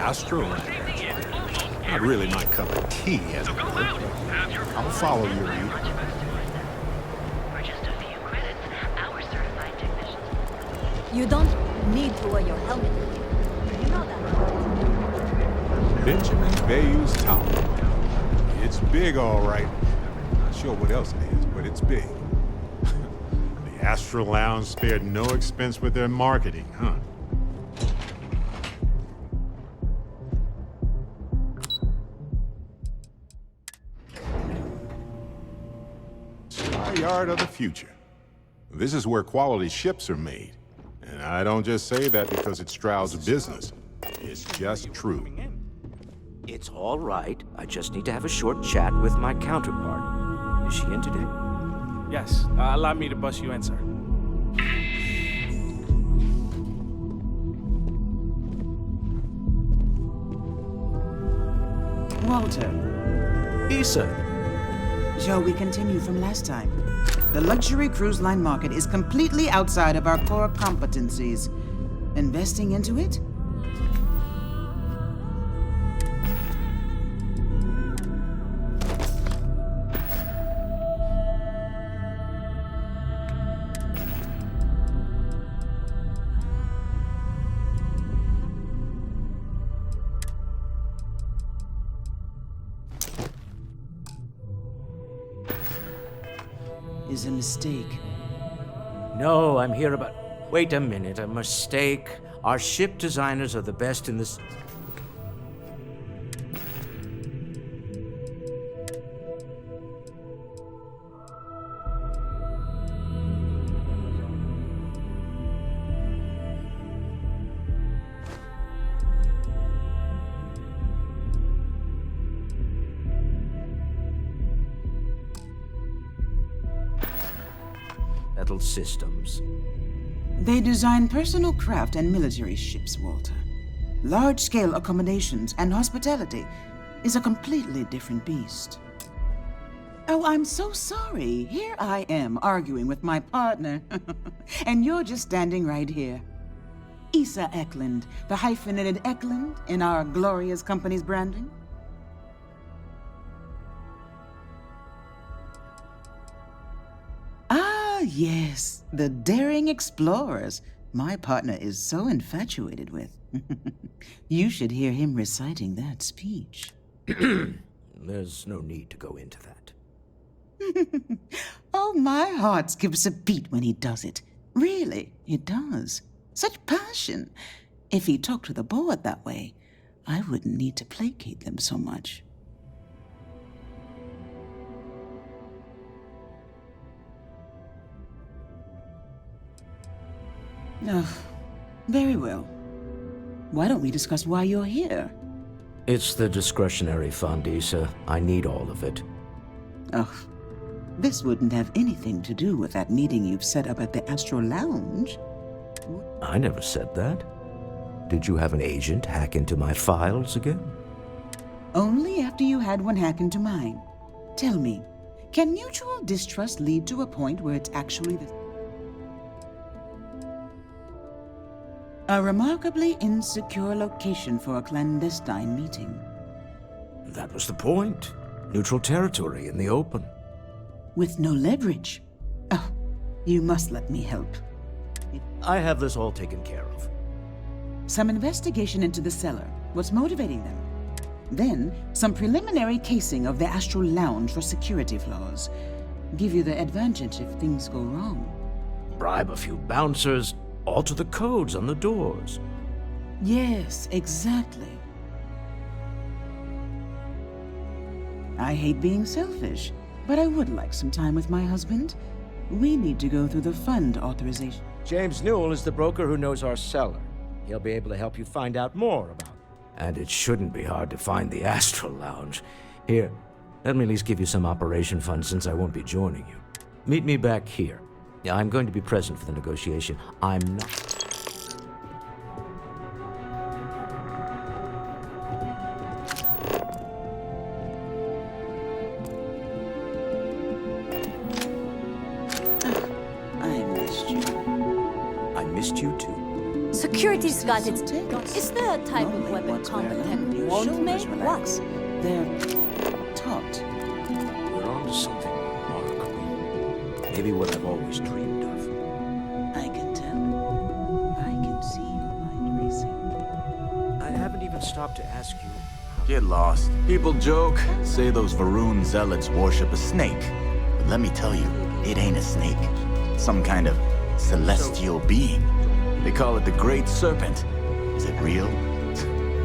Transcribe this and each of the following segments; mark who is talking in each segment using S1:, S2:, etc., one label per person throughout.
S1: Astral Lounge. Not really my cup of tea, as it were. I'll follow your lead.
S2: For just a few credits, our certified technicians.
S3: You don't need to wear your helmet. You know that.
S1: Benjamin Bayou's Tower. It's big, all right. Not sure what else it is, but it's big. The Astral Lounge spared no expense with their marketing, huh? Yard of the future. This is where quality ships are made. And I don't just say that because it Stroud's business. It's just true.
S4: It's all right. I just need to have a short chat with my counterpart. Is she in today?
S5: Yes. Allow me to bust you in, sir.
S6: Walter.
S4: Issa.
S6: Shall we continue from last time? The luxury cruise line market is completely outside of our core competencies. Investing into it? Is a mistake.
S4: No, I'm here about... Wait a minute, a mistake. Our ship designers are the best in this... systems.
S6: They design personal craft and military ships, Walter. Large-scale accommodations and hospitality is a completely different beast. Oh, I'm so sorry. Here I am arguing with my partner. And you're just standing right here. Issa Eklund, the hyphenated Eklund in our glorious company's branding. Yes, the daring explorers my partner is so infatuated with. You should hear him reciting that speech.
S4: There's no need to go into that.
S6: Oh, my heart skips a beat when he does it. Really, it does. Such passion. If he talked to the board that way, I wouldn't need to placate them so much. Oh, very well. Why don't we discuss why you're here?
S4: It's the discretionary fund, Issa. I need all of it.
S6: Oh, this wouldn't have anything to do with that meeting you've set up at the Astral Lounge.
S4: I never said that. Did you have an agent hack into my files again?
S6: Only after you had one hack into mine. Tell me, can mutual distrust lead to a point where it's actually the... A remarkably insecure location for a clandestine meeting.
S4: That was the point. Neutral territory in the open.
S6: With no leverage. Oh, you must let me help.
S4: I have this all taken care of.
S6: Some investigation into the cellar. What's motivating them? Then, some preliminary casing of the Astral Lounge for security flaws. Give you the advantage if things go wrong.
S4: Bribe a few bouncers. Alter the codes on the doors.
S6: Yes, exactly. I hate being selfish, but I would like some time with my husband. We need to go through the fund authorization.
S7: James Newell is the broker who knows our cellar. He'll be able to help you find out more about it.
S4: And it shouldn't be hard to find the Astral Lounge. Here, let me at least give you some operation funds since I won't be joining you. Meet me back here. Yeah, I'm going to be present for the negotiation. I'm not...
S6: I missed you.
S4: I missed you too.
S3: Security's got its...
S6: Tickets.
S3: Is there a type of
S6: Normally,
S3: weapon
S6: what's where
S3: competent
S6: your
S3: won't make
S6: shoulders
S3: what?
S6: relax. They're taut.
S4: We're on to something remarkable. Maybe what I've always dreamed of.
S6: I can tell. I can see your mind racing.
S4: I haven't even stopped to ask you.
S8: Get lost. People joke, say those Varun zealots worship a snake. But let me tell you, it ain't a snake. Some kind of celestial being. They call it the Great Serpent. Is it real?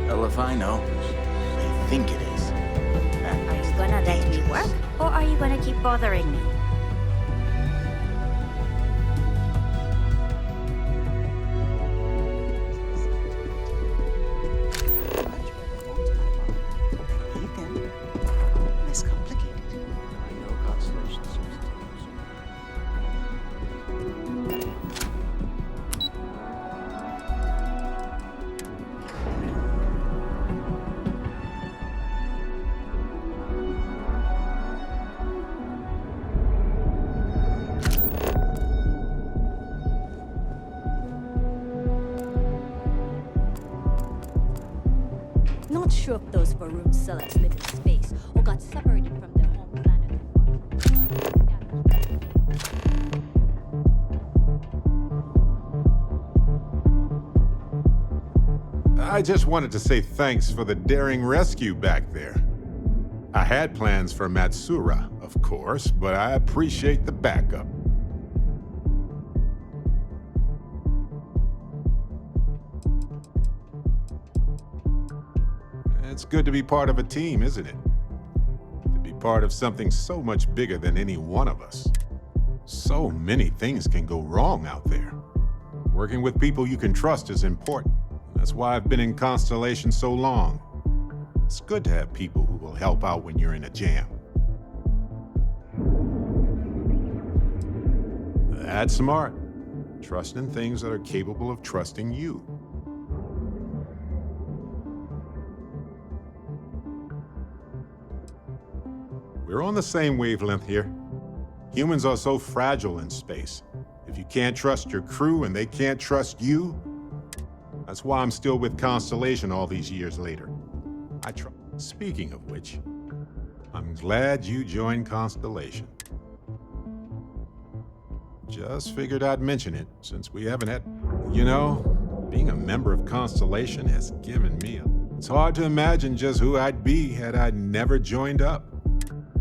S8: Hell if I know. They think it is.
S9: Are you gonna let me work, or are you gonna keep bothering me?
S6: Read them. Less complicated.
S4: I know constellation seems to lose.
S3: Not sure if those Varun zealots live in space or got separated from their home planet.
S1: I just wanted to say thanks for the daring rescue back there. I had plans for Matsura, of course, but I appreciate the backup. It's good to be part of a team, isn't it? To be part of something so much bigger than any one of us. So many things can go wrong out there. Working with people you can trust is important. That's why I've been in Constellation so long. It's good to have people who will help out when you're in a jam. That's smart. Trust in things that are capable of trusting you. We're on the same wavelength here. Humans are so fragile in space. If you can't trust your crew and they can't trust you, that's why I'm still with Constellation all these years later. Speaking of which, I'm glad you joined Constellation. Just figured I'd mention it, since we haven't had... You know, being a member of Constellation has given me a... It's hard to imagine just who I'd be had I never joined up.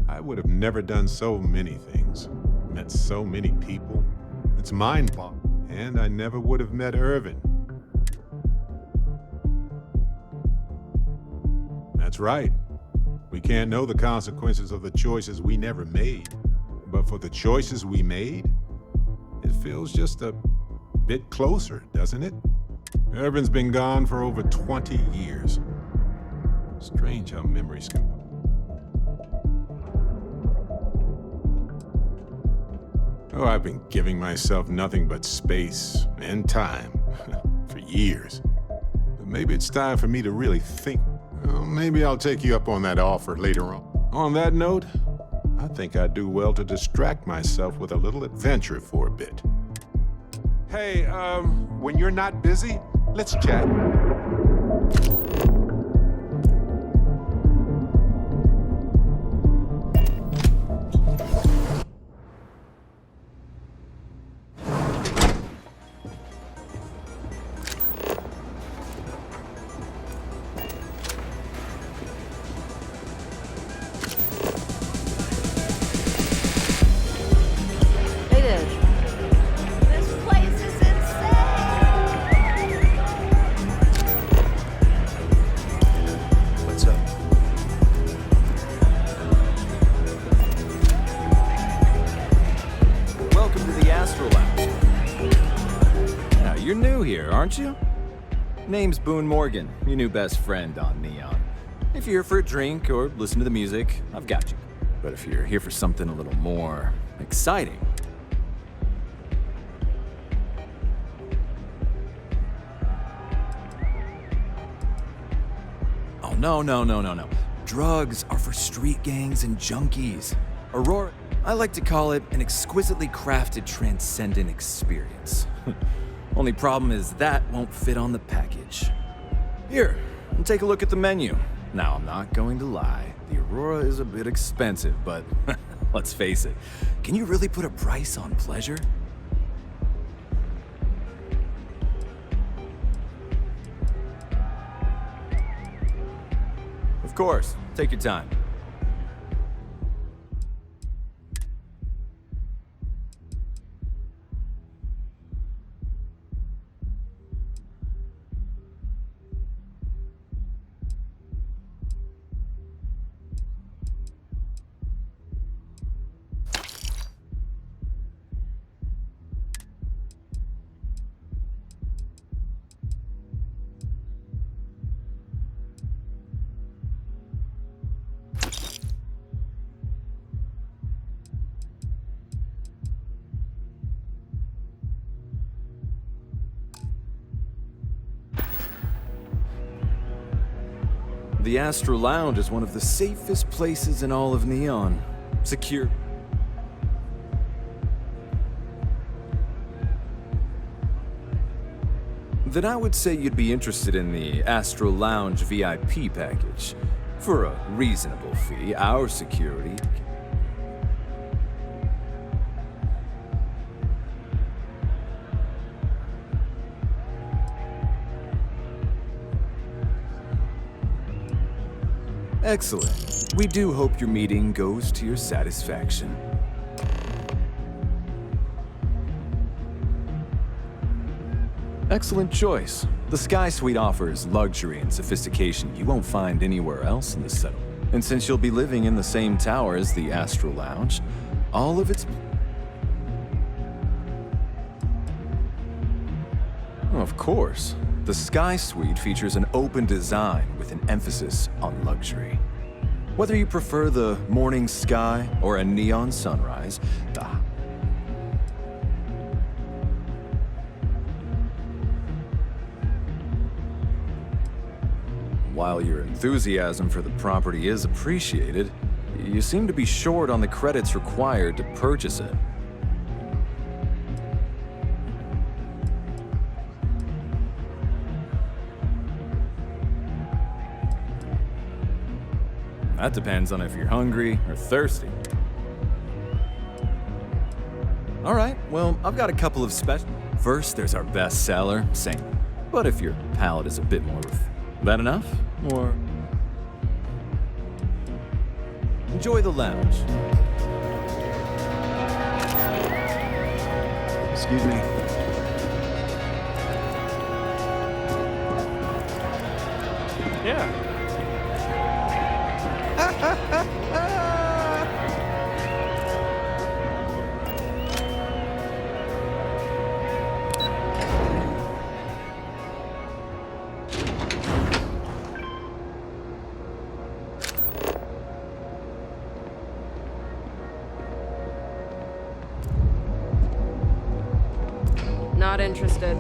S1: I would have never done so many things, met so many people. It's mind-boggling, and I never would have met Irvin. That's right. We can't know the consequences of the choices we never made. But for the choices we made, it feels just a bit closer, doesn't it? Irvin's been gone for over 20 years. Strange how memories can... Oh, I've been giving myself nothing but space and time for years. But maybe it's time for me to really think. Well, maybe I'll take you up on that offer later on. On that note, I think I'd do well to distract myself with a little adventure for a bit. Hey, when you're not busy, let's chat.
S3: This place is insane!
S7: What's up?
S10: Welcome to the Astral Lounge. Now, you're new here, aren't you? Name's Boone Morgan, your new best friend on Neon. If you're here for a drink or listen to the music, I've got you. But if you're here for something a little more exciting, oh, no. Drugs are for street gangs and junkies. Aurora, I like to call it an exquisitely crafted transcendent experience. Only problem is that won't fit on the package. Here, take a look at the menu. Now, I'm not going to lie. The Aurora is a bit expensive, but let's face it. Can you really put a price on pleasure? Of course. Take your time. The Astral Lounge is one of the safest places in all of Neon. Secure. Then I would say you'd be interested in the Astral Lounge VIP package. For a reasonable fee, our security... Excellent. We do hope your meeting goes to your satisfaction. Excellent choice. The Sky Suite offers luxury and sophistication you won't find anywhere else in the settlement. And since you'll be living in the same tower as the Astral Lounge, all of its... Of course. The Sky Suite features an open design with an emphasis on luxury. Whether you prefer the morning sky or a neon sunrise, while your enthusiasm for the property is appreciated, you seem to be short on the credits required to purchase it. That depends on if you're hungry or thirsty. All right, well, I've got a couple of special... First, there's our best seller, same. But if your palate is a bit more... That enough? Or... Enjoy the lounge.
S8: Excuse me.
S5: Yeah.
S11: Not interested.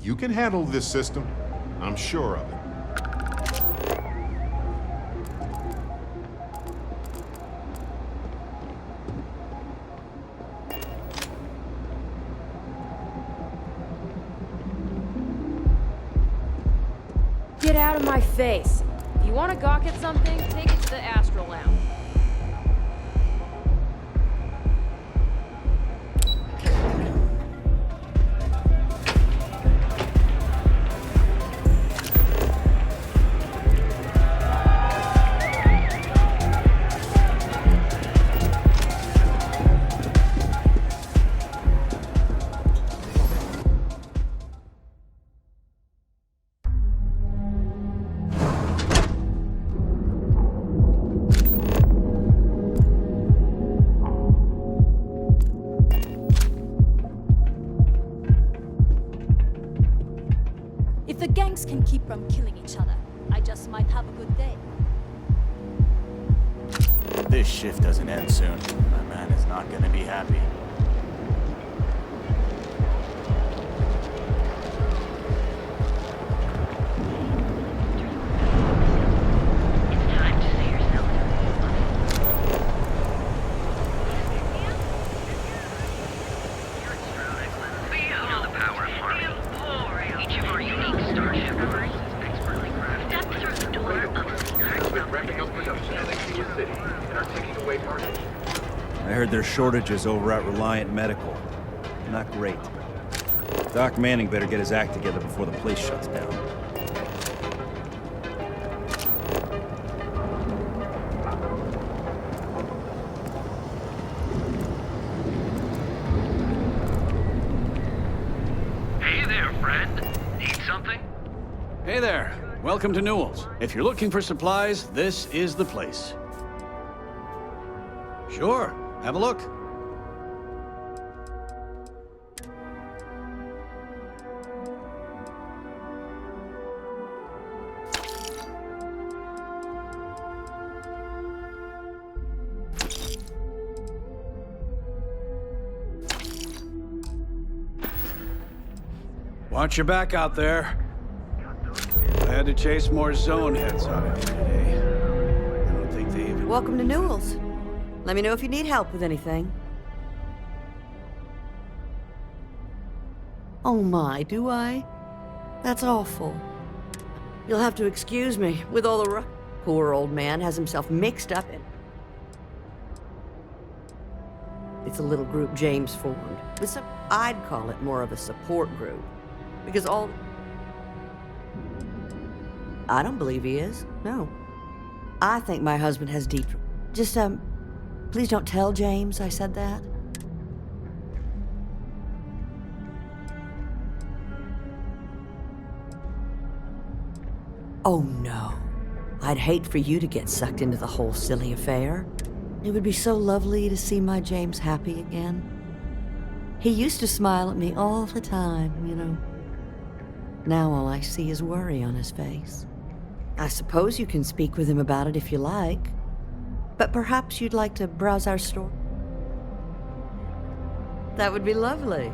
S1: You can handle this system. I'm sure of it.
S11: Get out of my face. If you want to gawk at something, take it to the Astral Lounge.
S3: If the gangs can keep from killing each other, I just might have a good day.
S8: This shift doesn't end soon. My man is not gonna be happy.
S2: It's time to see yourself. Feel the power of harmony. Each of our unique starship is expertly crafted. Step through the door of the
S5: I heard there's shortages over at Reliant Medical. Not great. Doc Manning better get his act together before the place shuts down.
S12: Hey there, friend. Need something? Hey there. Welcome to Newell's. If you're looking for supplies, this is the place. Sure. Have a look. Watch your back out there. I had to chase more zone heads out of you today. I don't think they even...
S13: Welcome to Newell's. Let me know if you need help with anything. Oh my, do I? That's awful. You'll have to excuse me with all the Poor old man has himself mixed up in... It's a little group James formed. With some... I'd call it more of a support group. Because all... I don't believe he is. No. I think my husband has deep... Just, please don't tell James I said that. Oh, no. I'd hate for you to get sucked into the whole silly affair. It would be so lovely to see my James happy again. He used to smile at me all the time, you know. Now all I see is worry on his face. I suppose you can speak with him about it if you like. But perhaps you'd like to browse our store? That would be lovely.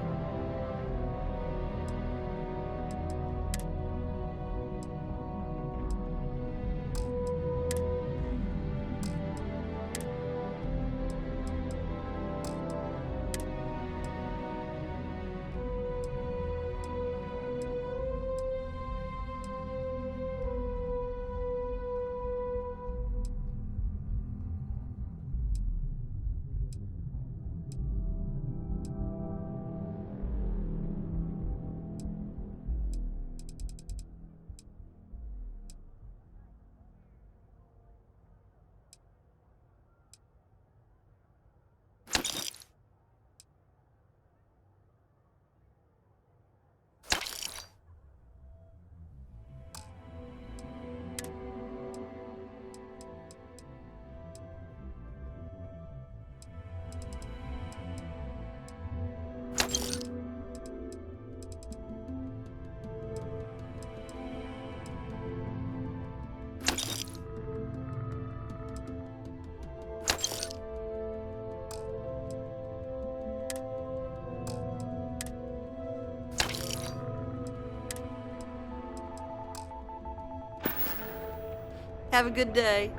S13: Have a good day.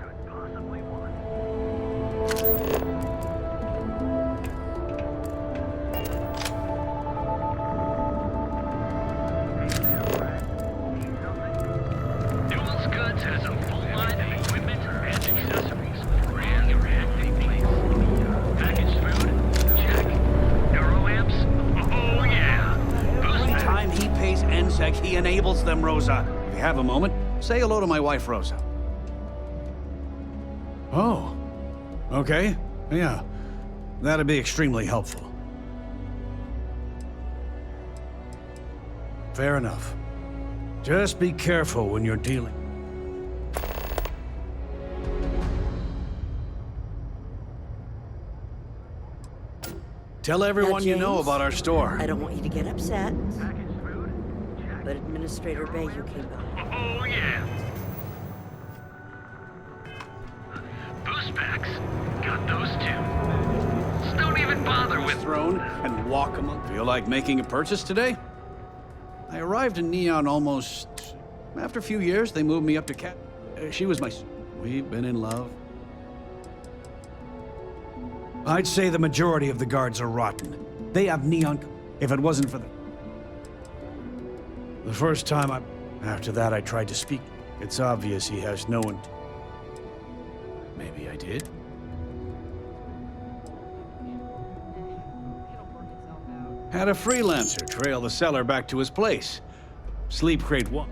S2: Newell's Goods has a full line of equipment and accessories for interactive plates. Packaged food? Check. Neuroamps? Oh yeah.
S12: Every time he pays NSEC, he enables them, Rosa. If you have a moment, say hello to my wife, Rosa. Oh. Okay. Yeah. That'd be extremely helpful. Fair enough. Just be careful when you're dealing. Tell everyone you know
S13: James,
S12: about our store.
S13: I don't want you to get upset. But Administrator Bayou came by.
S2: Oh yeah. Boost packs. Got those too. Just don't even bother with
S12: Throne and walk them up. Feel like making a purchase today? I arrived in Neon almost... After a few years, they moved me up to Cat. She was my... We've been in love. I'd say the majority of the guards are rotten. They have Neon... If it wasn't for the first time After that, I tried to speak. It's obvious he has no one... Maybe I did? Had a freelancer trail the seller back to his place. Sleep crate 1.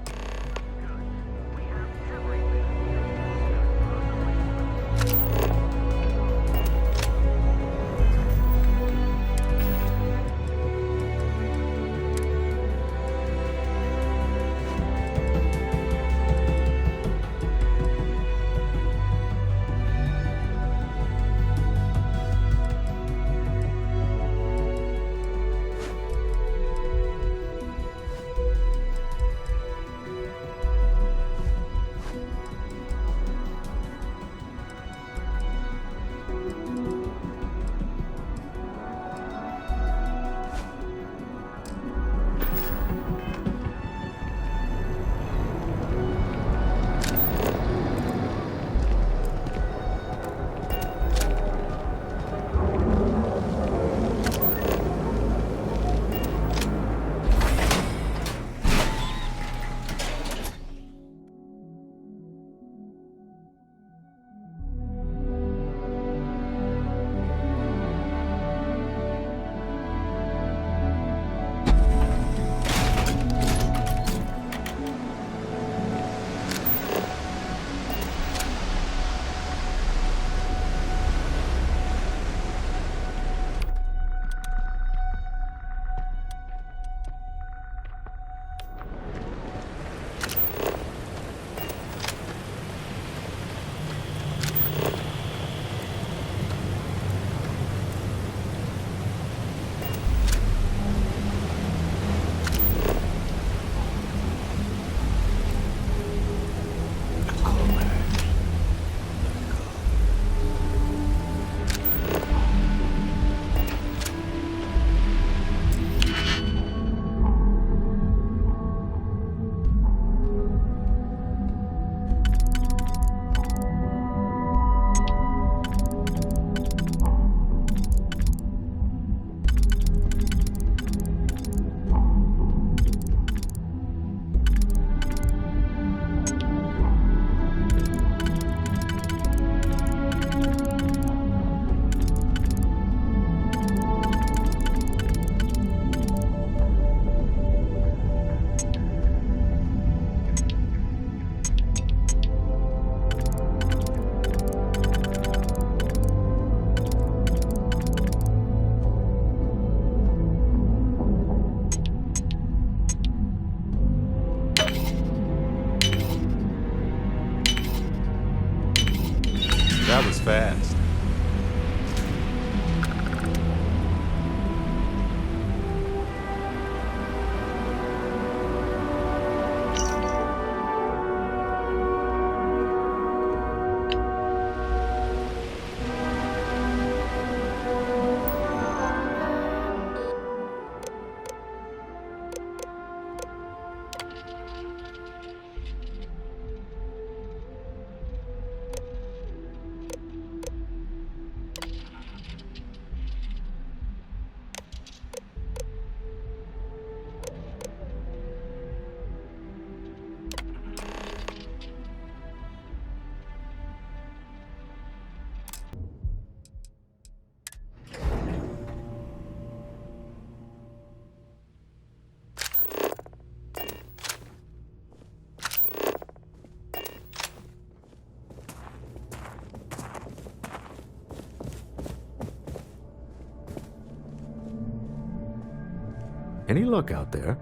S4: Any luck out there?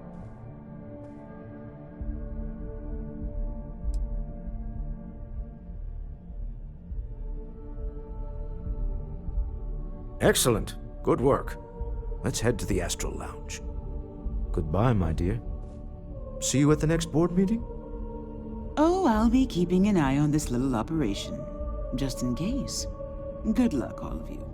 S4: Excellent. Good work. Let's head to the Astral Lounge. Goodbye, my dear. See you at the next board meeting?
S6: Oh, I'll be keeping an eye on this little operation, just in case. Good luck, all of you.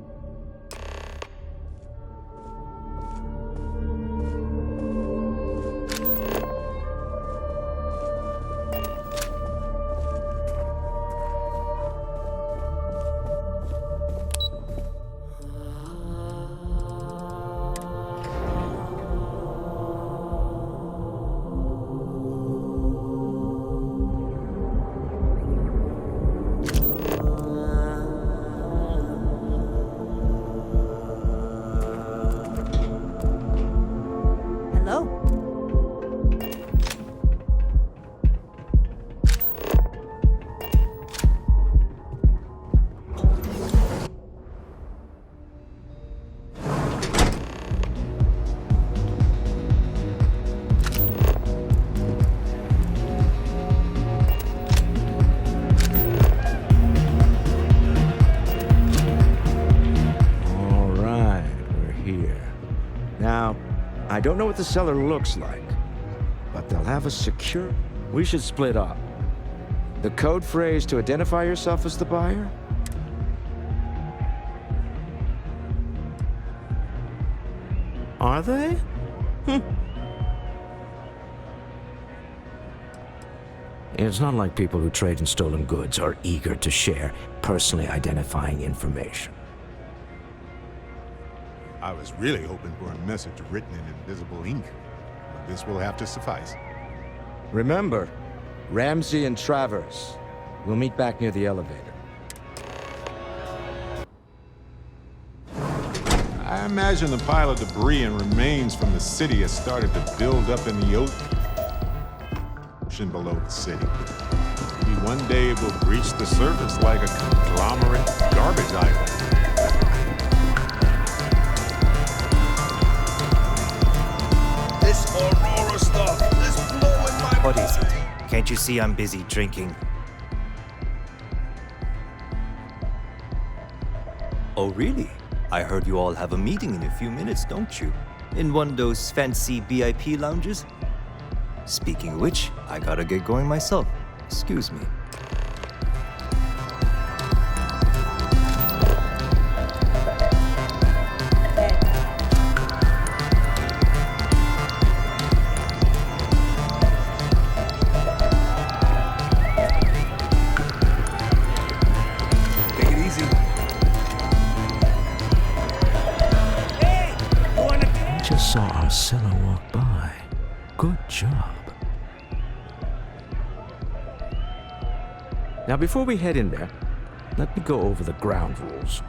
S7: I don't know what the cellar looks like, but they'll have a secure... We should split up. The code phrase to identify yourself as the buyer?
S4: Are they? It's not like people who trade in stolen goods are eager to share personally identifying information.
S1: I was really hoping for a message written in invisible ink, but this will have to suffice.
S7: Remember, Ramsey and Travers. We'll meet back near the elevator.
S1: I imagine the pile of debris and remains from the city has started to build up in the ocean below the city. Maybe one day it will breach the surface like a conglomerate garbage island.
S14: This Aurora stuff is blowing my...
S15: What is it? Can't you see I'm busy drinking? Oh, really? I heard you all have a meeting in a few minutes, don't you? In one of those fancy VIP lounges? Speaking of which, I gotta get going myself. Excuse me.
S4: Saw our cellar walk by. Good job. Now, before we head in there, let me go over the ground rules.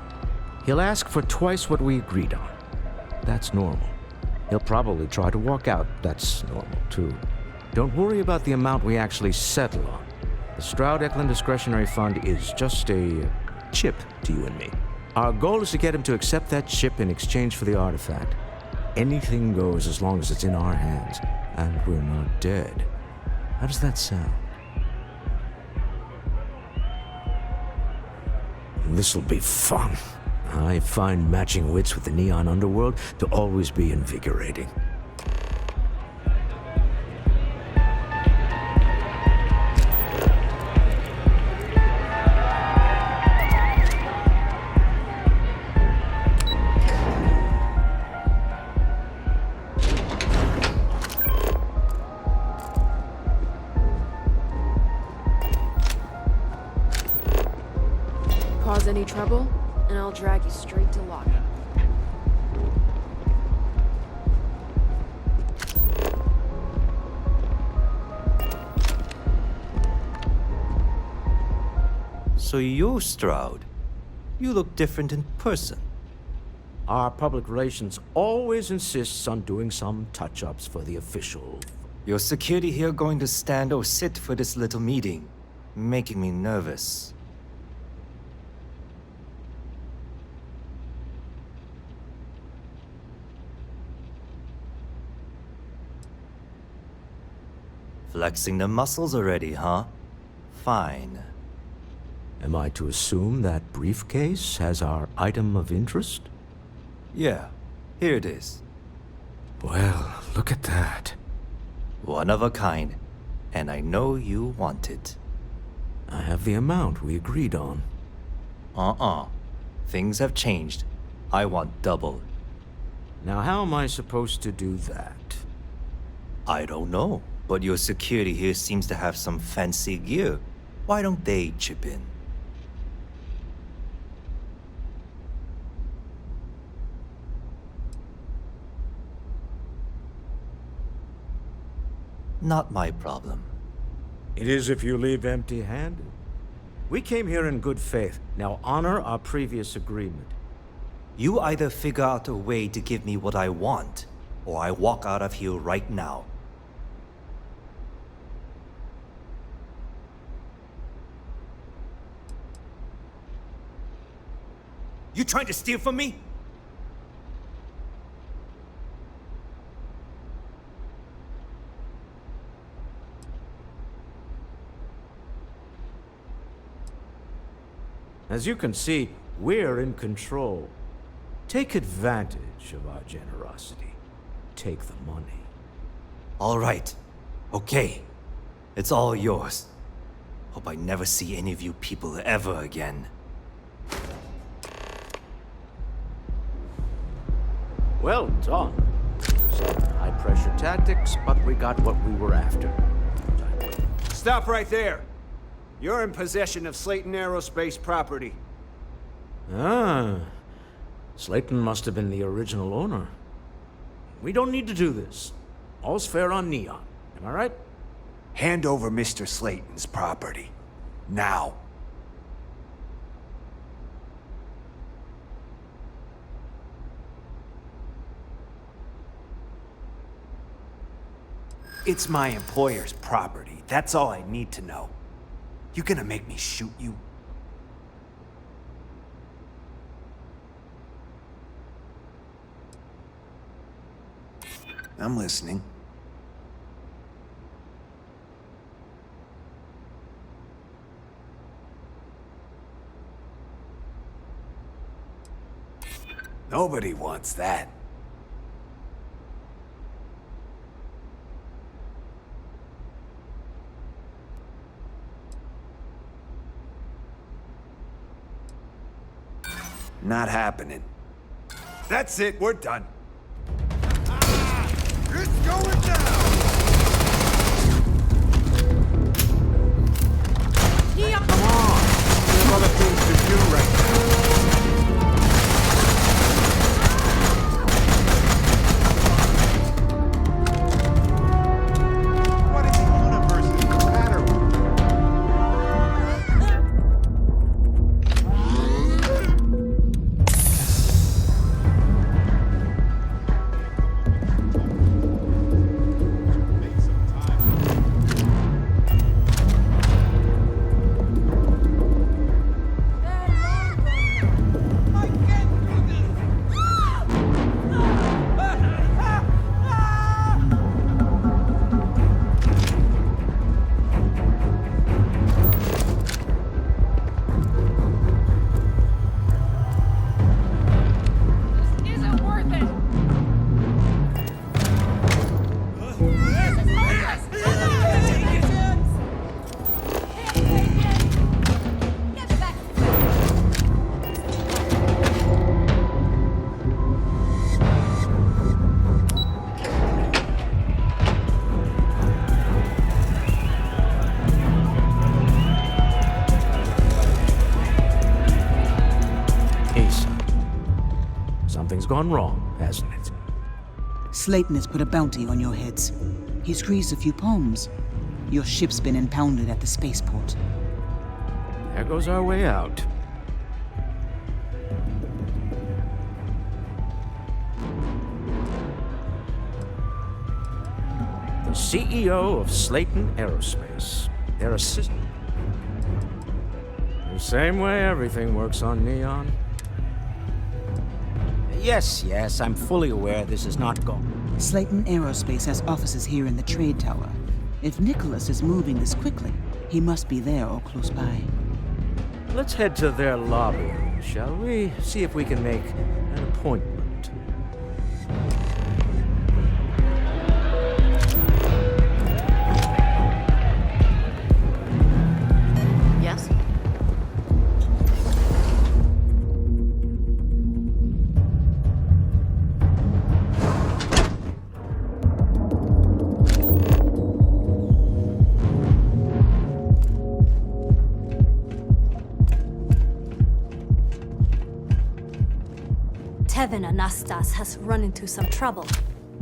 S4: He'll ask for twice what we agreed on. That's normal. He'll probably try to walk out. That's normal, too. Don't worry about the amount we actually settle on. The Stroud-Eklund Discretionary Fund is just a chip to you and me. Our goal is to get him to accept that chip in exchange for the artifact. Anything goes as long as it's in our hands, and we're not dead. How does that sound? This'll be fun. I find matching wits with the neon underworld to always be invigorating.
S11: Cause any trouble, and I'll drag you straight to lockup.
S15: So you're Stroud. You look different in person.
S4: Our public relations always insists on doing some touch-ups for the official.
S15: Your security here going to stand or sit for this little meeting, making me nervous. Flexing the muscles already, huh? Fine.
S4: Am I to assume that briefcase has our item of interest?
S15: Yeah, here it is.
S4: Well, look at that.
S15: One of a kind, and I know you want it.
S4: I have the amount we agreed on.
S15: Things have changed. I want double.
S4: Now, how am I supposed to do that?
S15: I don't know, but your security here seems to have some fancy gear. Why don't they chip in? Not my problem.
S4: It is if you leave empty-handed. We came here in good faith. Now honor our previous agreement.
S15: You either figure out a way to give me what I want, or I walk out of here right now. You trying to steal from me?
S4: As you can see, we're in control. Take advantage of our generosity. Take the money.
S15: All right. Okay. It's all yours. Hope I never see any of you people ever again.
S4: Well done. Some high-pressure tactics, but we got what we were after.
S16: Stop right there. You're in possession of Slayton Aerospace property.
S4: Ah. Slayton must have been the original owner. We don't need to do this. All's fair on Neon. Am I right?
S16: Hand over Mr. Slayton's property. Now. It's my employer's property. That's all I need to know. You gonna make me shoot you? I'm listening. Nobody wants that. Not happening. That's it, we're done. It's going down!
S1: Come on! There's other things to do right now. What is the universe's pattern?
S4: Something's gone wrong, hasn't it?
S6: Slayton has put a bounty on your heads. He's greased a few palms. Your ship's been impounded at the spaceport.
S4: There goes our way out. The CEO of Slayton Aerospace. Their assistant. The same way everything works on Neon.
S17: Yes, I'm fully aware this is not gone.
S6: Slayton Aerospace has offices here in the trade tower. If Nicholas is moving this quickly, he must be there or close by.
S4: Let's head to their lobby, shall we? See if we can make an appointment.
S13: Yes?
S3: Tevin Anastas has run into some trouble.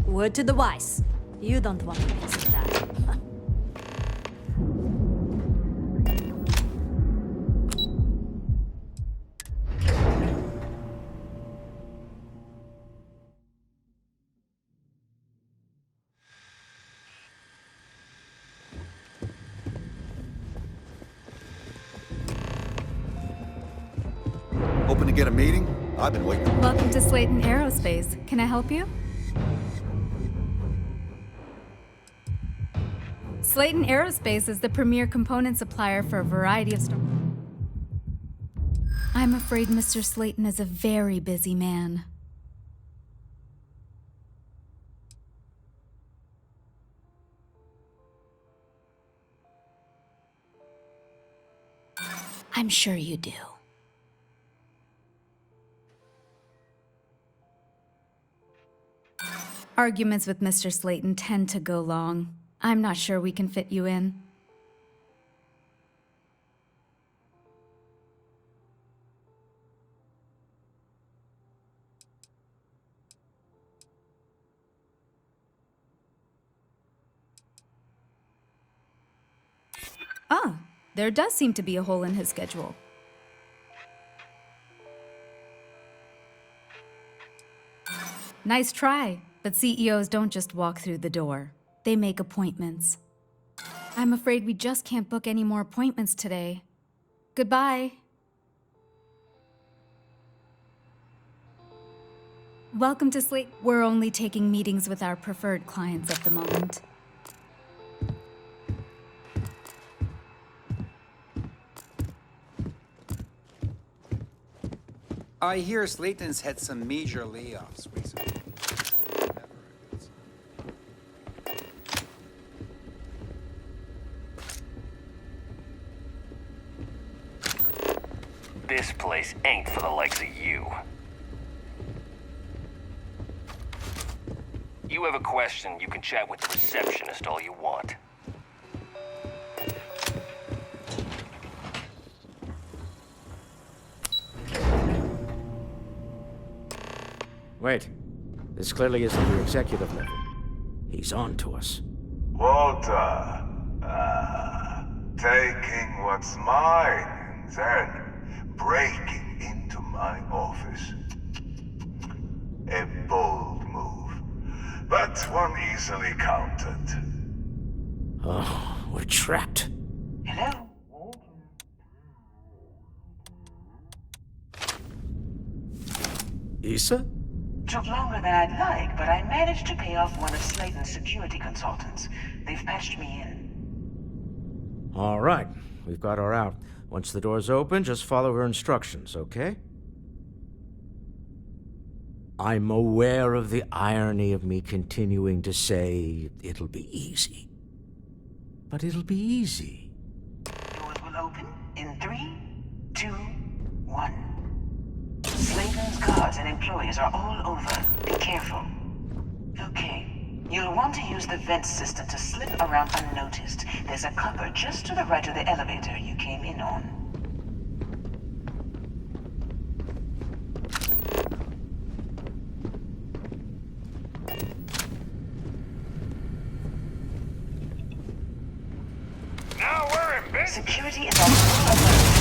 S3: Word to the wise. You don't want to miss that.
S17: Hoping to get a meeting? I've been waiting.
S18: Welcome to Slayton Aerospace. Can I help you? Slayton Aerospace is the premier component supplier for a variety of I'm afraid Mr. Slayton is a very busy man. I'm sure you do. Arguments with Mr. Slayton tend to go long. I'm not sure we can fit you in. Ah, there does seem to be a hole in his schedule. Nice try. But CEOs don't just walk through the door. They make appointments. I'm afraid we just can't book any more appointments today. Goodbye. Welcome to Slate. We're only taking meetings with our preferred clients at the moment.
S19: I hear Slayton's had some major layoffs recently.
S20: This place ain't for the likes of you. You have a question, you can chat with the receptionist all you want.
S4: Wait. This clearly isn't the executive level. He's on to us.
S21: Walter, taking what's mine and then breaking into my office. A bold move, but one easily countered.
S4: Oh, we're trapped.
S22: Hello?
S4: Issa?
S22: Took longer than I'd like, but I managed to pay off one of Slayton's security consultants. They've patched me in.
S4: All right, we've got her out. Once the door's open, just follow her instructions, okay? I'm aware of the irony of me continuing to say it'll be easy. But it'll be easy.
S22: Doors will open in 3, 2, 1. Slayton's guards and employees are all over. Be careful. Okay. You'll want to use the vent system to slip around unnoticed. There's a cupboard just to the right of the elevator you came in on.
S21: Now we're in business.
S22: Security is on full alert.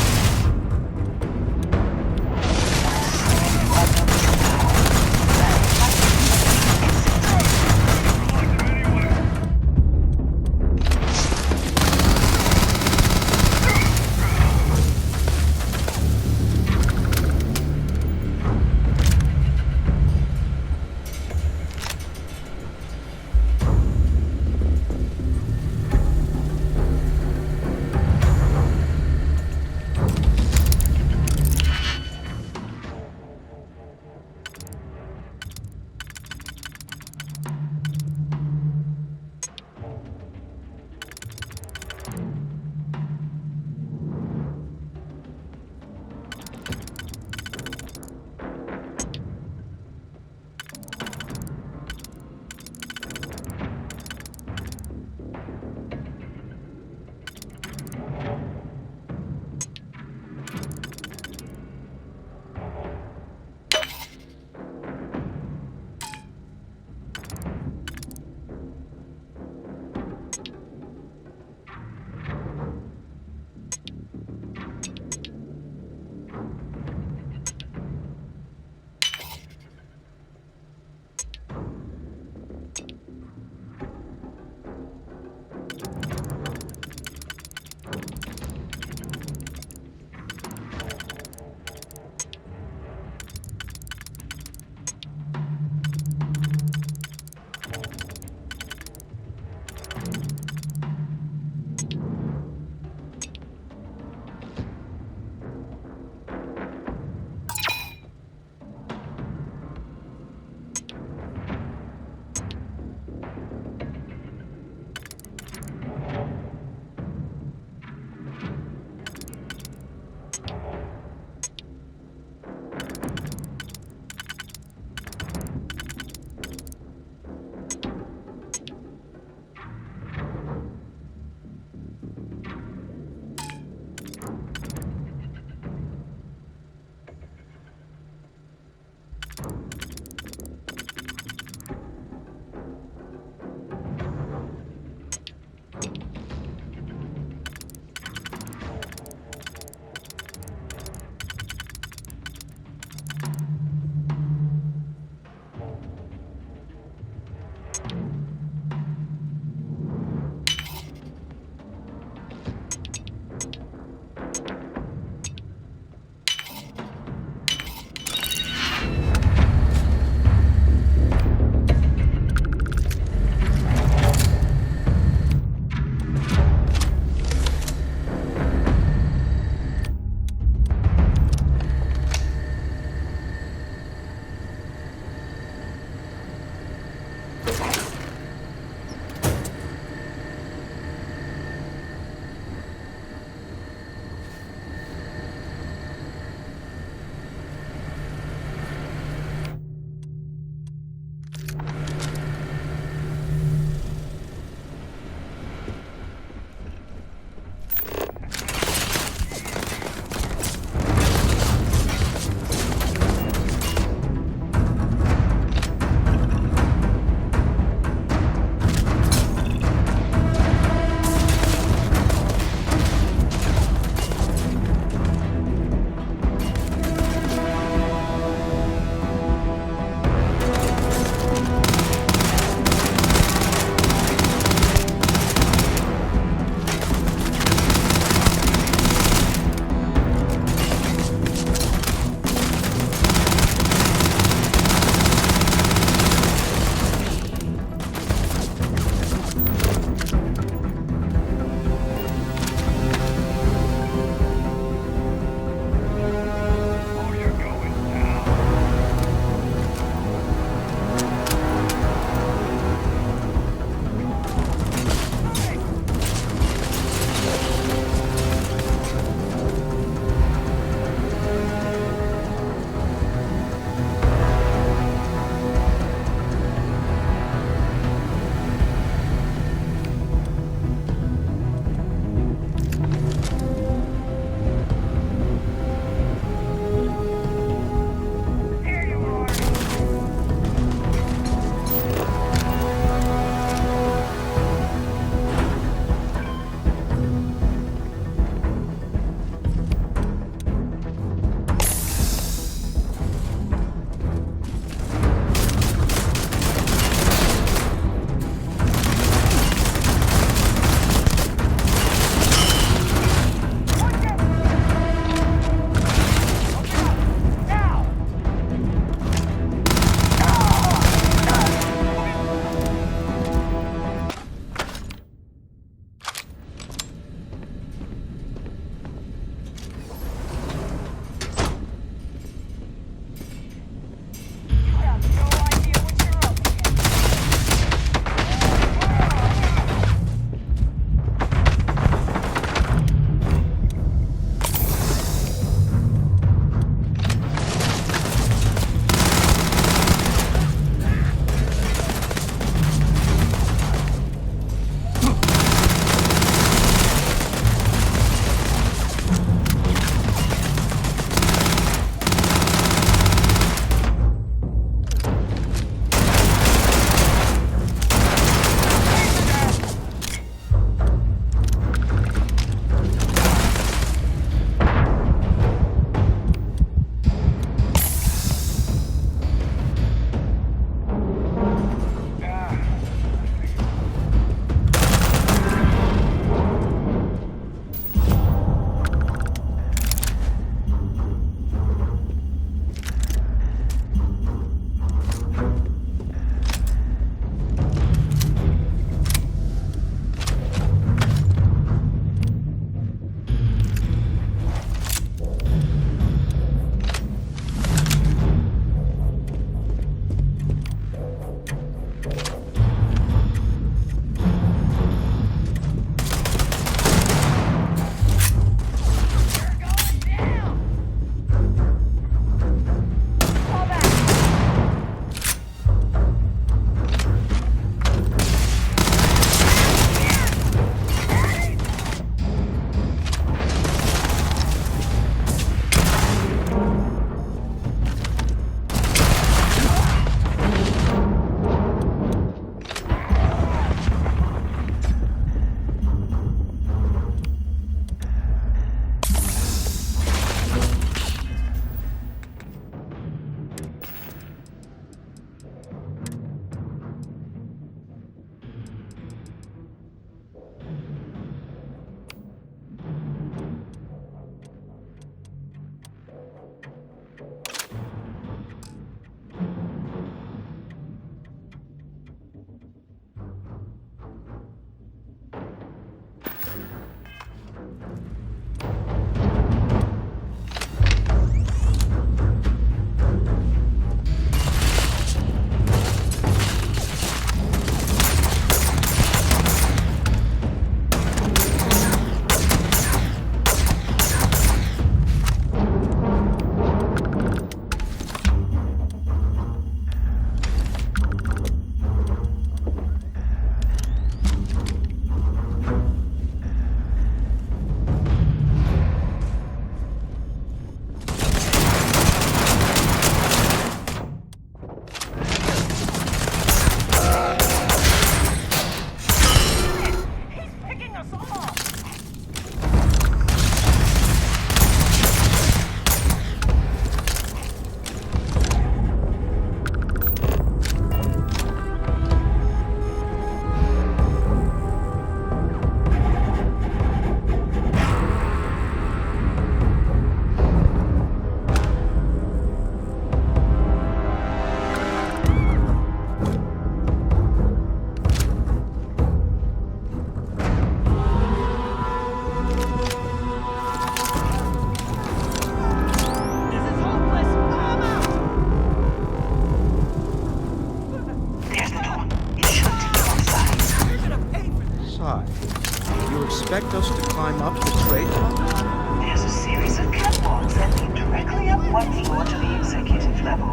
S7: expect us to climb up the trade tunnel?
S22: There's a series of catwalks that lead directly up one floor to the executive level.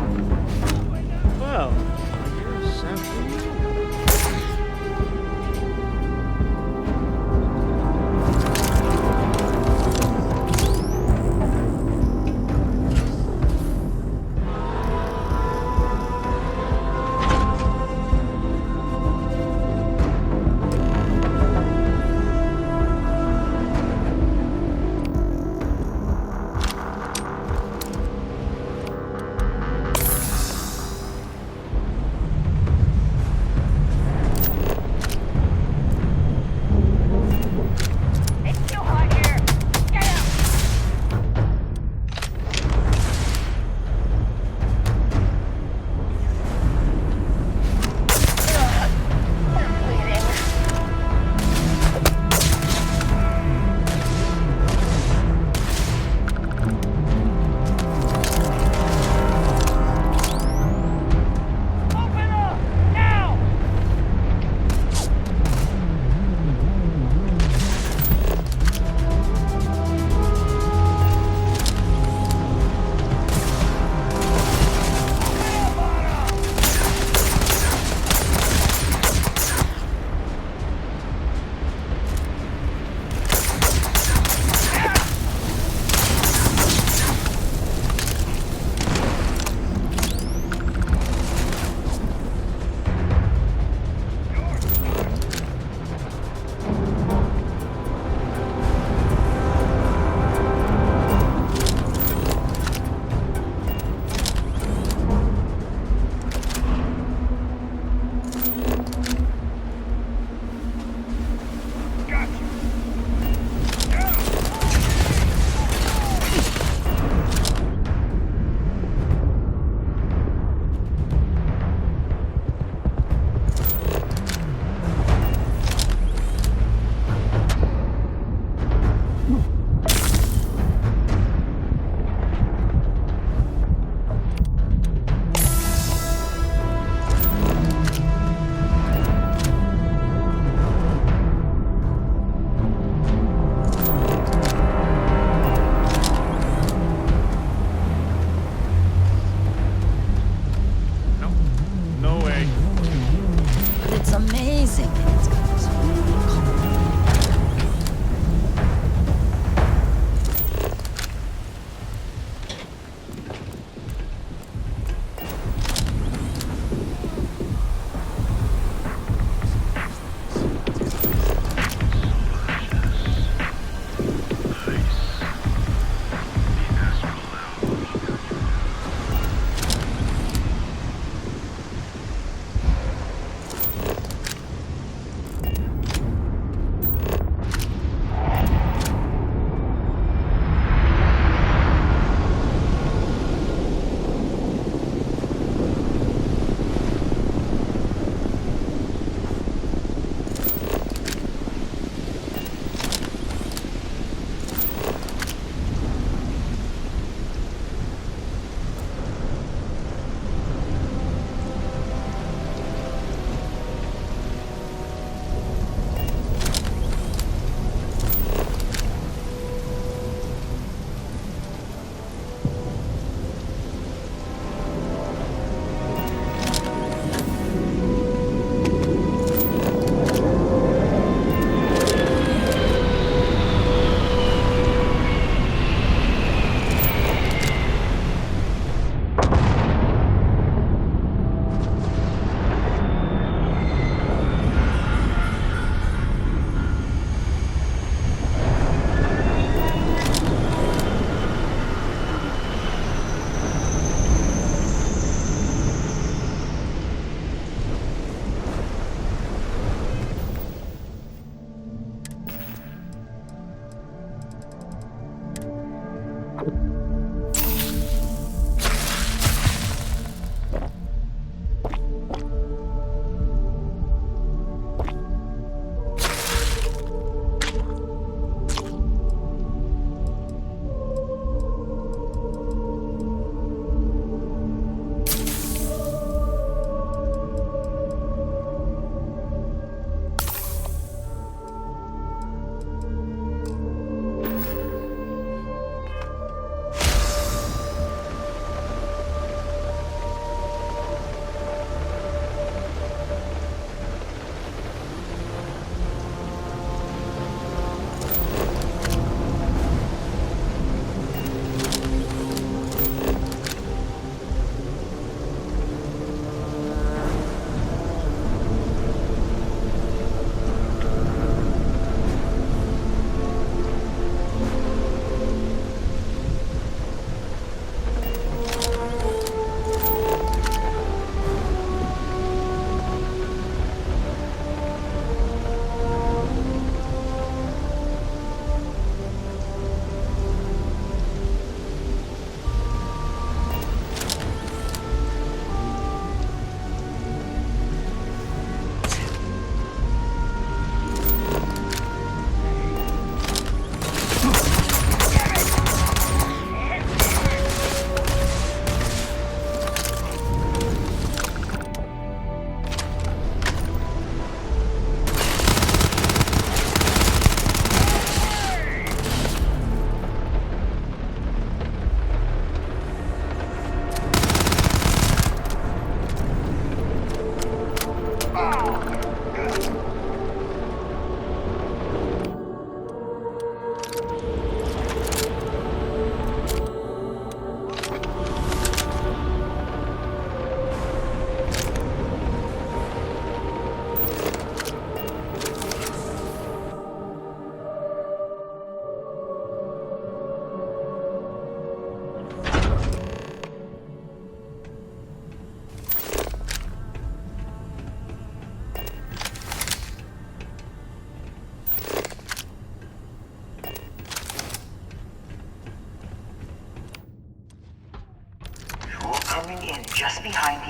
S7: Well, you're simply...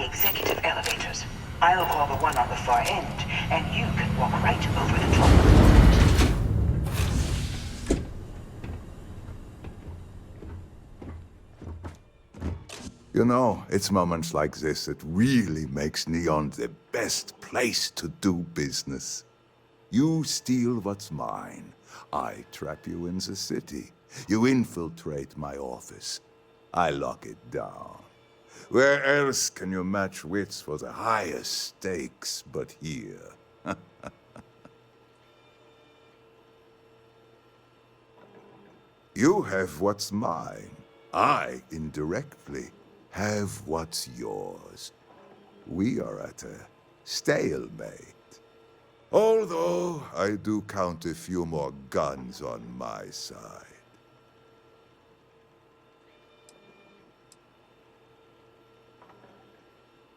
S22: the executive elevators. I'll call the one on the far end, and you can walk right over the top.
S21: You know, it's moments like this that really makes Neon the best place to do business. You steal what's mine. I trap you in the city. You infiltrate my office. I lock it down. Where else can you match wits for the highest stakes but here? You have what's mine. I, indirectly, have what's yours. We are at a stalemate. Although I do count a few more guns on my side.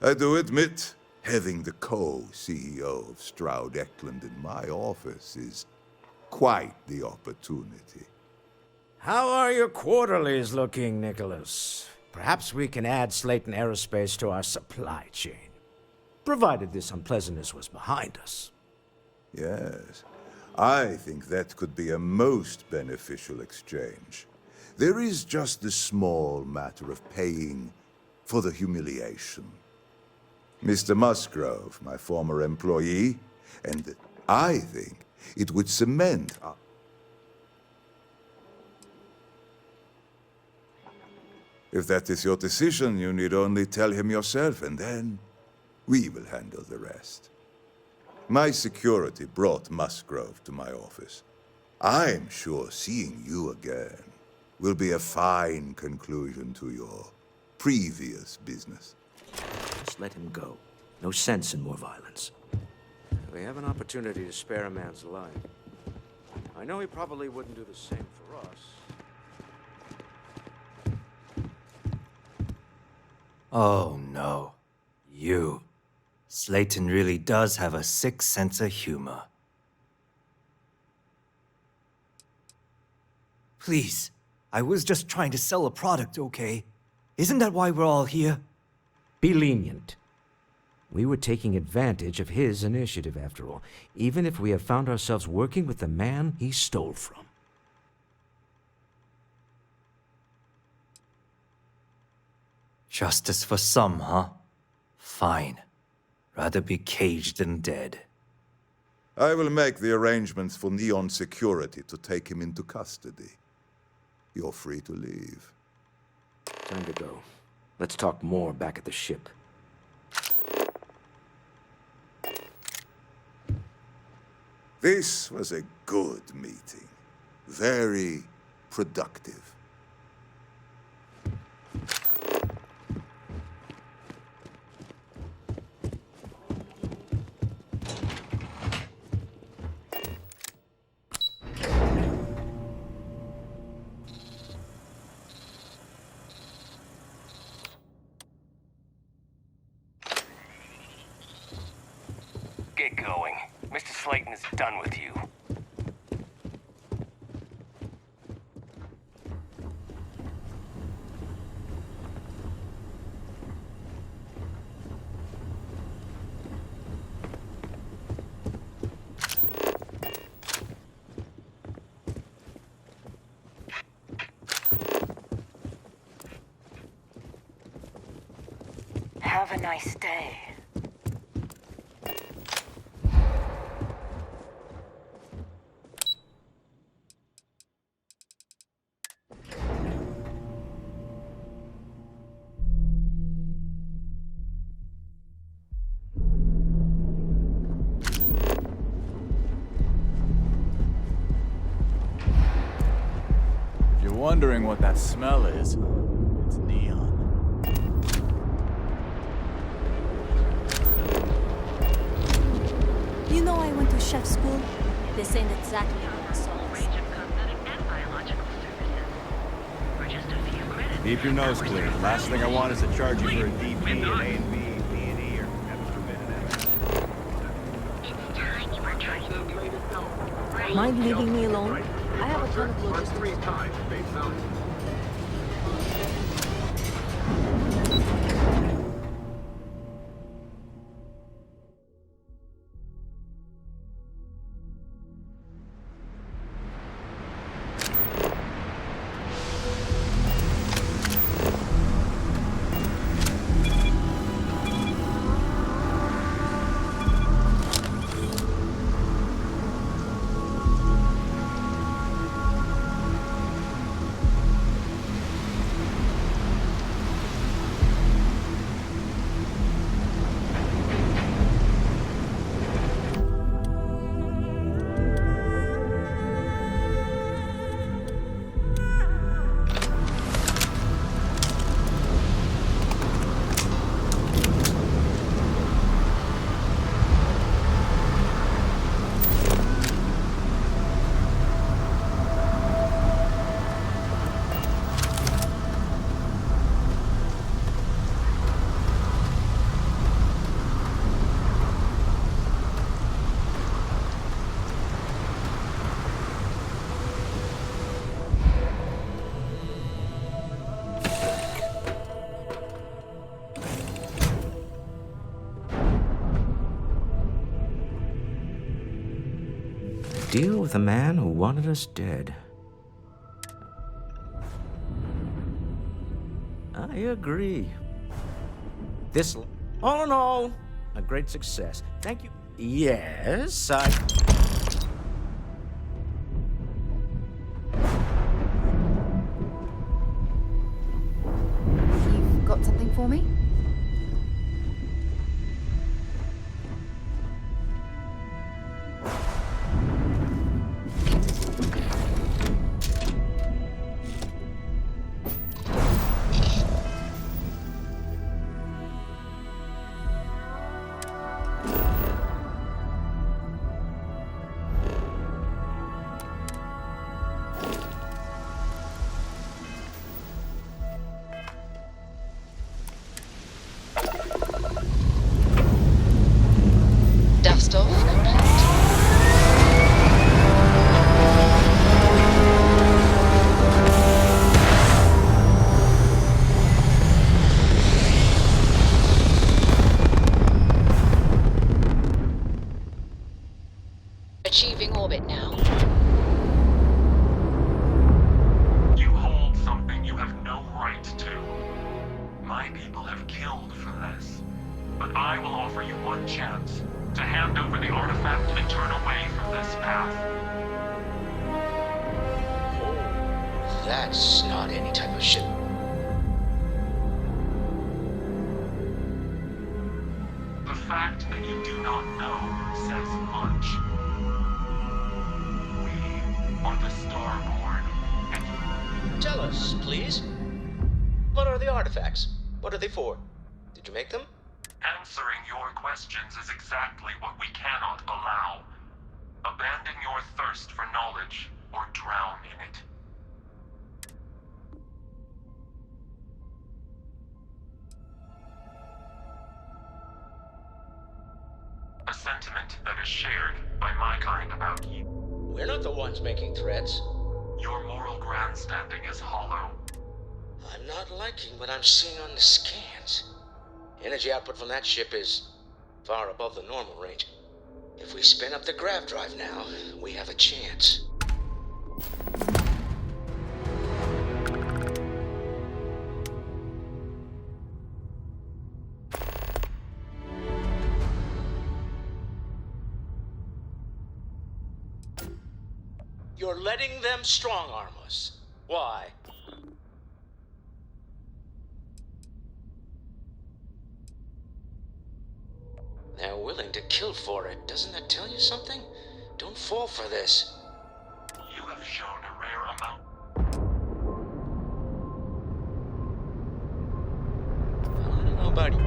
S21: I do admit, having the co-CEO of Stroud Eklund in my office is quite the opportunity.
S7: How are your quarterlies looking, Nicholas? Perhaps we can add Slayton Aerospace to our supply chain, provided this unpleasantness was behind us.
S21: Yes, I think that could be a most beneficial exchange. There is just the small matter of paying for the humiliation. Mr. Musgrove, my former employee, and I think it would cement our... If that is your decision, you need only tell him yourself, and then we will handle the rest. My security brought Musgrove to my office. I'm sure seeing you again will be a fine conclusion to your previous business.
S4: Just let him go. No sense in more violence.
S7: We have an opportunity to spare a man's life. I know he probably wouldn't do the same for us.
S15: Oh no. You. Slayton really does have a sick sense of humor. Please, I was just trying to sell a product, okay? Isn't that why we're all here?
S4: Be lenient. We were taking advantage of his initiative, after all, even if we have found ourselves working with the man he stole from.
S15: Justice for some, huh? Fine. Rather be caged than dead.
S21: I will make the arrangements for Neon Security to take him into custody. You're free to leave.
S4: Time to go. Let's talk more back at the ship.
S21: This was a good meeting. Very productive.
S20: Get going. Mr. Slayton is done with you.
S22: Have a nice day.
S9: If you're wondering what that smell is, it's neon.
S3: You know I went to chef school. This ain't exactly how I saw
S2: range of cosmetic and biological services. For just a few credits.
S5: Keep your nose clear. Last thing I want is to charge you for a DP and A and B, B and E, or
S13: Mind leaving me alone? I have a ton of logistics.
S4: deal with a man who wanted us dead. I agree. This, all in all, a great success. Thank you. Yes,
S18: You've got something for me?
S22: Dust off complete. Achieving orbit now.
S8: You hold something you have no right to. My people have killed for this. But I will offer you one chance to hand over the artifact and turn away from this path.
S7: Oh, that's not any type of ship.
S8: The fact that you do not know says much. We are the Starborn, and
S7: Tell us, please. What are the artifacts? What are they for? Did you make them?
S8: answering your questions is exactly what we cannot allow. Abandon your thirst for knowledge, or drown in it. A sentiment that is shared by my kind about you.
S7: We're not the ones making threats.
S8: Your moral grandstanding is hollow.
S7: I'm not liking what I'm seeing on the scans. Energy output from that ship is far above the normal range. If we spin up the grav drive now, we have a chance. You're letting them strong-arm us. Why? They're willing to kill for it. Doesn't that tell you something? Don't fall for this.
S8: You have shown a rare amount.
S7: I don't know about you.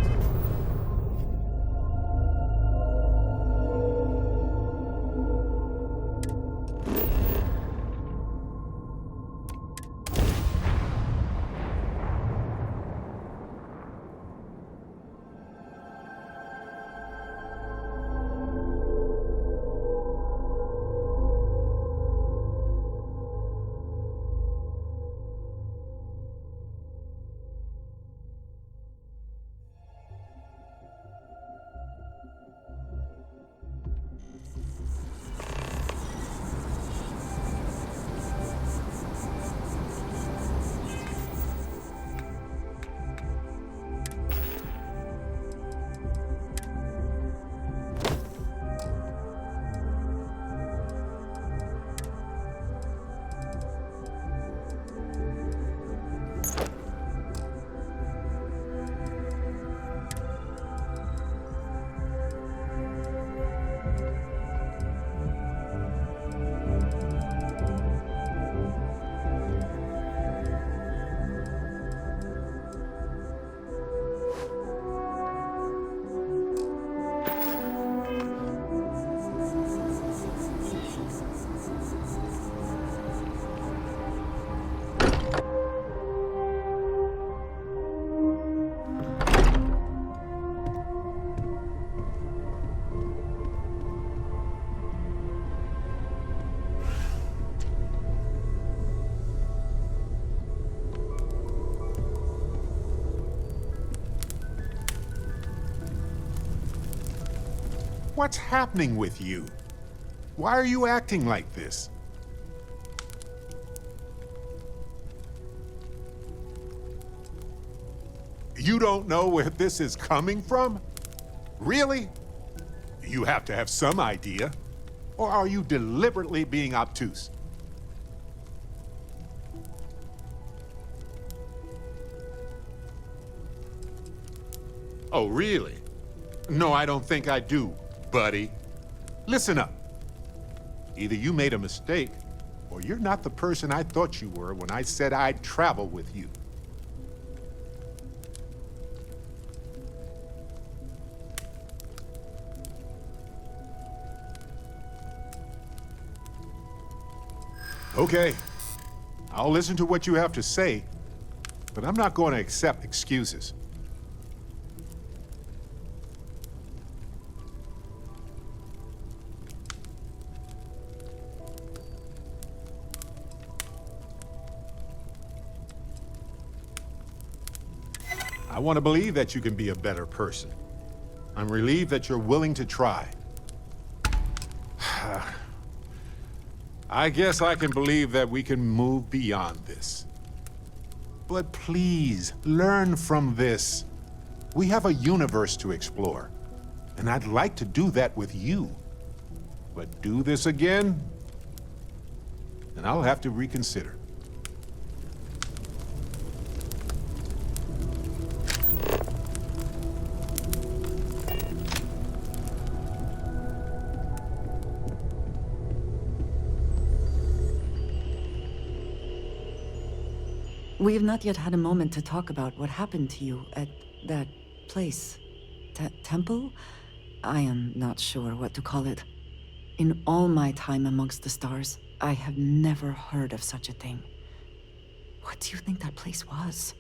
S1: What's happening with you? Why are you acting like this? You don't know where this is coming from? Really? You have to have some idea. Or are you deliberately being obtuse? Oh, really? No, I don't think I do, buddy. Listen up. Either you made a mistake, or you're not the person I thought you were when I said I'd travel with you. Okay, I'll listen to what you have to say, but I'm not going to accept excuses. I want to believe that you can be a better person. I'm relieved that you're willing to try. I guess I can believe that we can move beyond this. But please, learn from this. We have a universe to explore, and I'd like to do that with you. But do this again, and I'll have to reconsider.
S13: We have not yet had a moment to talk about what happened to you at that place. Temple? I am not sure what to call it. In all my time amongst the stars, I have never heard of such a thing. What do you think that place was?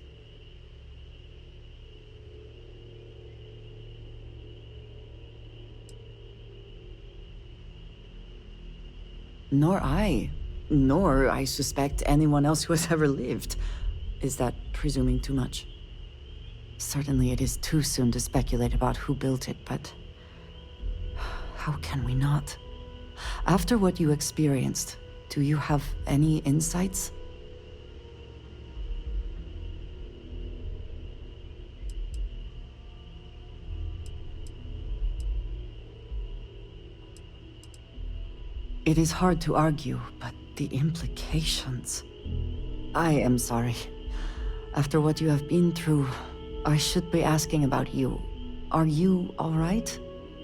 S13: Nor I suspect anyone else who has ever lived. Is that presuming too much? Certainly it is too soon to speculate about who built it, but how can we not? After what you experienced, do you have any insights? It is hard to argue, but the implications... I am sorry. After what you have been through, I should be asking about you. Are you all right?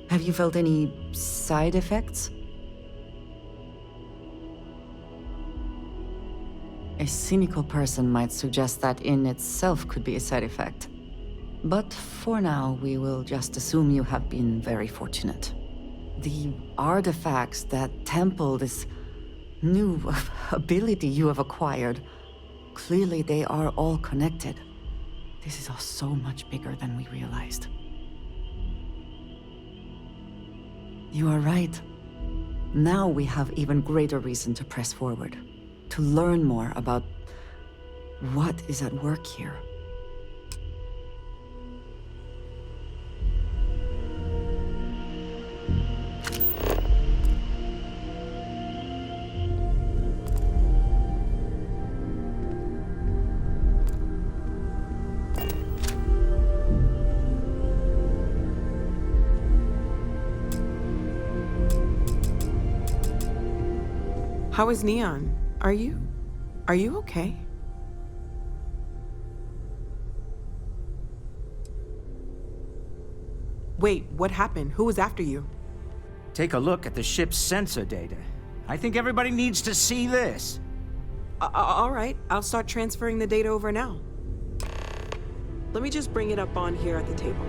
S13: Have you felt any side effects? A cynical person might suggest that in itself could be a side effect. But for now, we will just assume you have been very fortunate. The artifacts, that temple, this new ability you have acquired, clearly they are all connected. This is all so much bigger than we realized. You are right. Now we have even greater reason to press forward, to learn more about what is at work here.
S10: How is Neon? Are you okay? Wait, what happened? Who was after you?
S12: Take a look at the ship's sensor data. I think everybody needs to see this.
S10: All right, I'll start transferring the data over now. Let me just bring it up on here at the table.